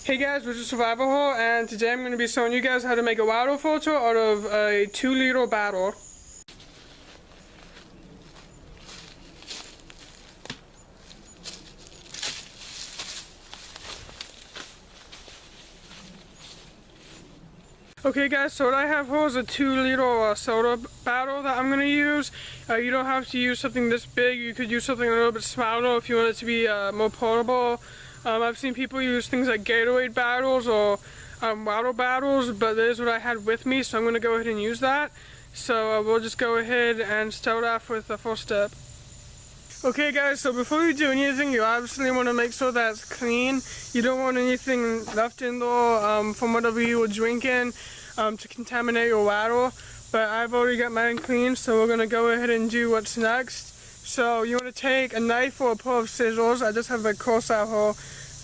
Hey guys, this is Survival Hole, and today I'm going to be showing you guys how to make a water filter out of a 2-liter bottle. Okay guys, so what I have here is a 2-liter soda bottle that I'm going to use. You don't have to use something this big. You could use something a little bit smaller if you want it to be more portable. I've seen people use things like Gatorade bottles or water bottles, but that is what I had with me, so I'm going to go ahead and use that. So we'll just go ahead and start off with the first step. Okay guys, so before you do anything, you obviously want to make sure that it's clean. You don't want anything left in there from whatever you were drinking to contaminate your water. But I've already got mine clean, so we're going to go ahead and do what's next. So you want to take a knife or a pair of scissors. I just have a course out here.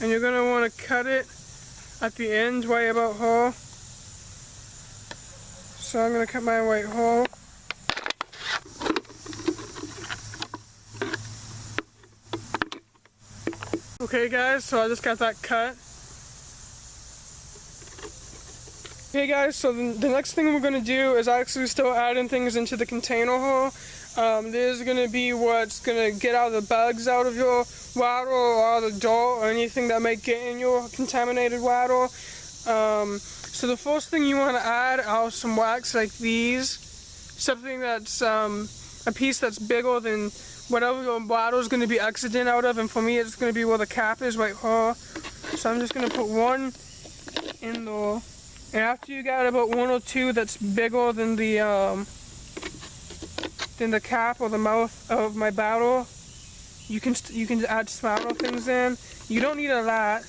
And you're going to want to cut it at the end right about here. So I'm going to cut mine right here. Okay guys, so I just got that cut. Okay guys, so the next thing we're going to do is actually start adding things into the container here. This is going to be what's going to get all the bugs out of your water or all the dirt or anything that might get in your contaminated water. So the first thing you want to add are some wax like these. Something that's a piece that's bigger than whatever your bottle is going to be exiting out of, and for me it's going to be where the cap is right here. So I'm just going to put one in there. And after you got about one or two that's bigger than the cap or the mouth of my bottle, you can add smaller things in. You don't need a lot,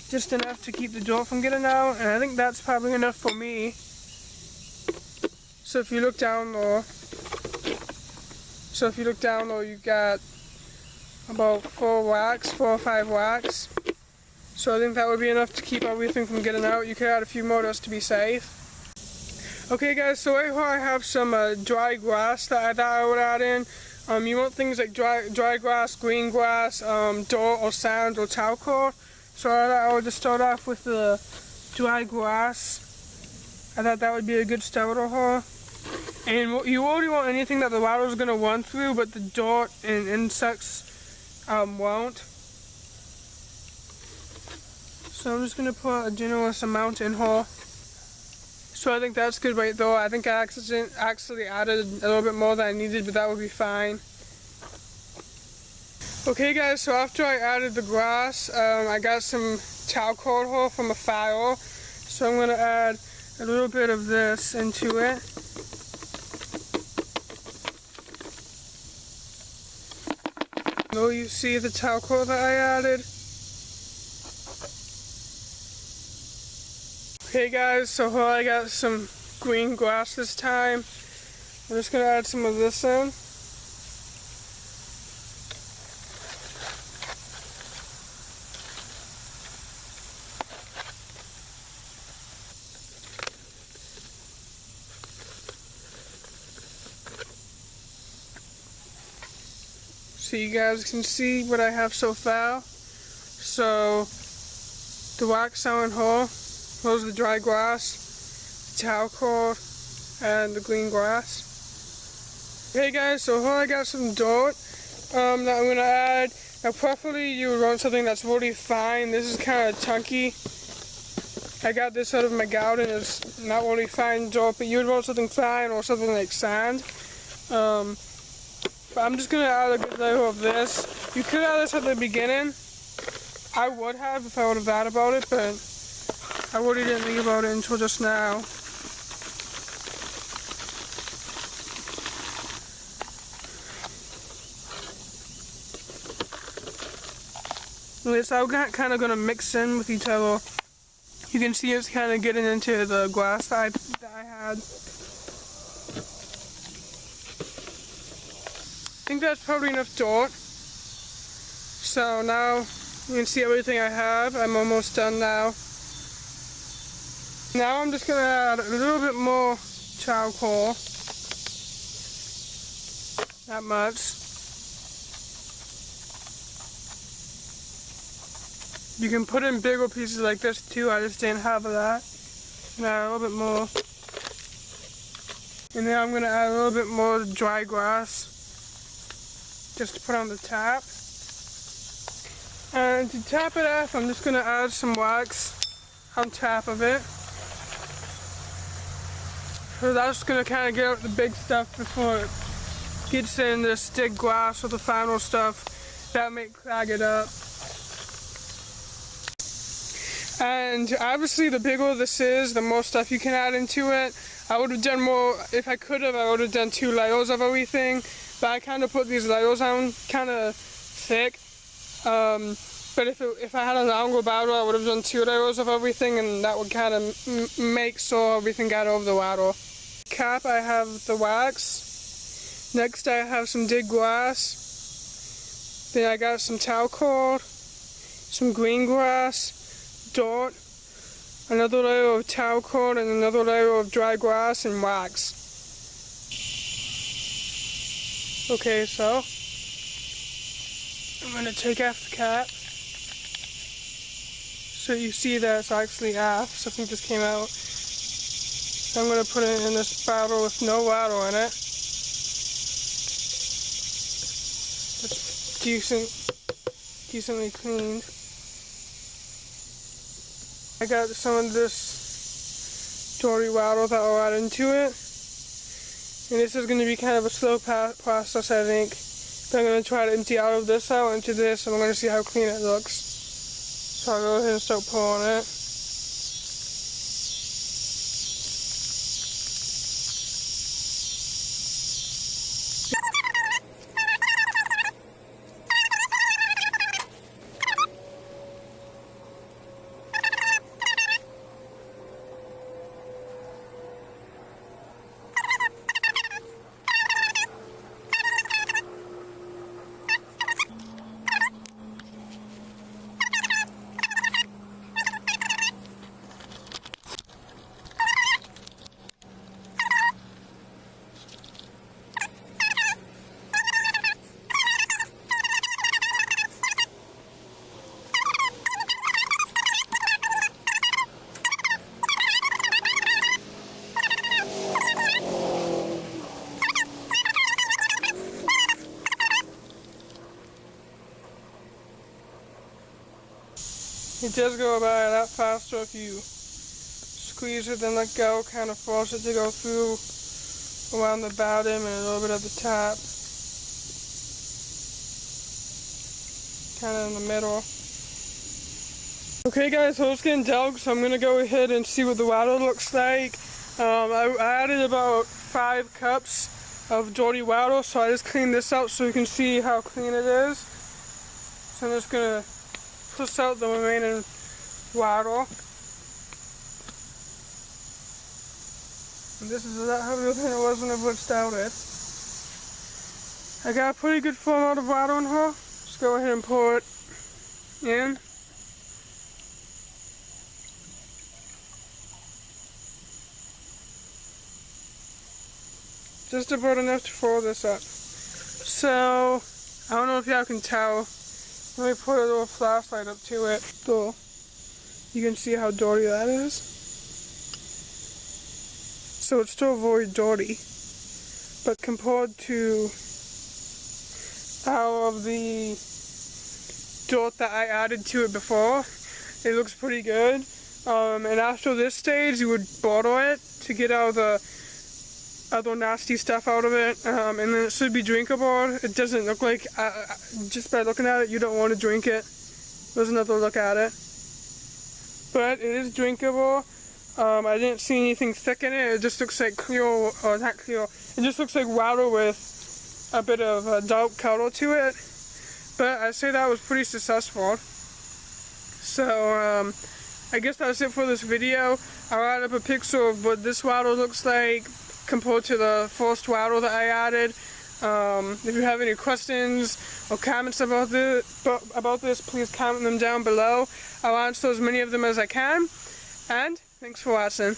just enough to keep the dirt from getting out, and I think that's probably enough for me. So if you look down there, you got about 4 or 5 wax. So I think that would be enough to keep everything from getting out. You could add a few more just to be safe. Okay guys, so right here I have some dry grass that I thought I would add in. You want things like dry grass, green grass, dirt or sand or charcoal. So I thought I would just start off with the dry grass. I thought that would be a good starter here. And you already want anything that the water is going to run through, but the dirt and insects won't. So I'm just going to put a generous amount in here. So I think that's good right there. I think I actually added a little bit more than I needed, but that would be fine. Okay guys, so after I added the grass, I got some charcoal here from a fire. So I'm going to add a little bit of this into it. Now you see the charcoal that I added. Okay guys, so here I got some green grass this time. I'm just going to add some of this in. So you guys can see what I have so far. So the wax on here. Those are the dry grass, the charcoal, and the green grass. Okay guys, so here I got some dirt that I'm going to add. Now preferably you would want something that's really fine. This is kind of chunky. I got this out of my garden. It's not really fine dirt, but you would want something fine or something like sand. But I'm just going to add a good layer of this. You could add this at the beginning. I would have if I would have thought about it, but I really didn't think about it until just now. Okay, so I'm kind of going to mix in with each other. You can see it's kind of getting into the grass that I had. I think that's probably enough dirt. So now you can see everything I have. I'm almost done now. Now I'm just going to add a little bit more charcoal. Not much. You can put in bigger pieces like this too. I just didn't have that. And add a little bit more. And then I'm going to add a little bit more dry grass just to put on the top. And to top it off, I'm just going to add some wax on top of it. So that's going to kind of get out the big stuff before it gets in the stick grass or the final stuff that may clog it up. And obviously the bigger this is, the more stuff you can add into it. I would have done more, if I could have, I would have done 2 layers of everything. But I kind of put these layers on kind of thick. But if I had a longer bottle, I would have done 2 layers of everything, and that would kind of make sure everything got over the water. Cap, I have the wax. Next I have some dead grass. Then I got some towel cord, some green grass, dirt, another layer of towel cord, and another layer of dry grass and wax. Okay, so I'm going to take off the cap. So you see that it's actually off, something just came out. So I'm going to put it in this bottle with no water in it. It's decently cleaned. I got some of this dirty water that I'll add into it. And this is going to be kind of a slow process, I think. But I'm going to try to empty out of this out into this, and I'm going to see how clean it looks. So I'll go ahead and start pouring it. It does go by a lot faster if you squeeze it and let go, kind of force it to go through around the bottom and a little bit at the top. Kind of in the middle. Okay guys, so it's getting dark, so I'm going to go ahead and see what the water looks like. I added about 5 cups of dirty water, so I just cleaned this out so you can see how clean it is. So I'm just going to push out the remaining water. And this is a lot heavier than it was when I pushed out it. I got a pretty good full amount of water in here. Just go ahead and pour it in. Just about enough to fill this up. So, I don't know if y'all can tell. Let me put a little flashlight up to it. So, you can see how dirty that is. So it's still very dirty. But compared to all of the dirt that I added to it before, it looks pretty good. And after this stage, you would bottle it to get all the other nasty stuff out of it, and then it should be drinkable. It doesn't look like, just by looking at it, you don't want to drink it. There's another look at it. But it is drinkable. I didn't see anything thick in it. It just looks like clear, or not clear, it just looks like water with a bit of dark color to it. But I'd say that was pretty successful. So, I guess that's it for this video. I'll add up a picture of what this water looks like compared to the first water that I added. If you have any questions or comments about this, please comment them down below. I'll answer as many of them as I can. And thanks for watching.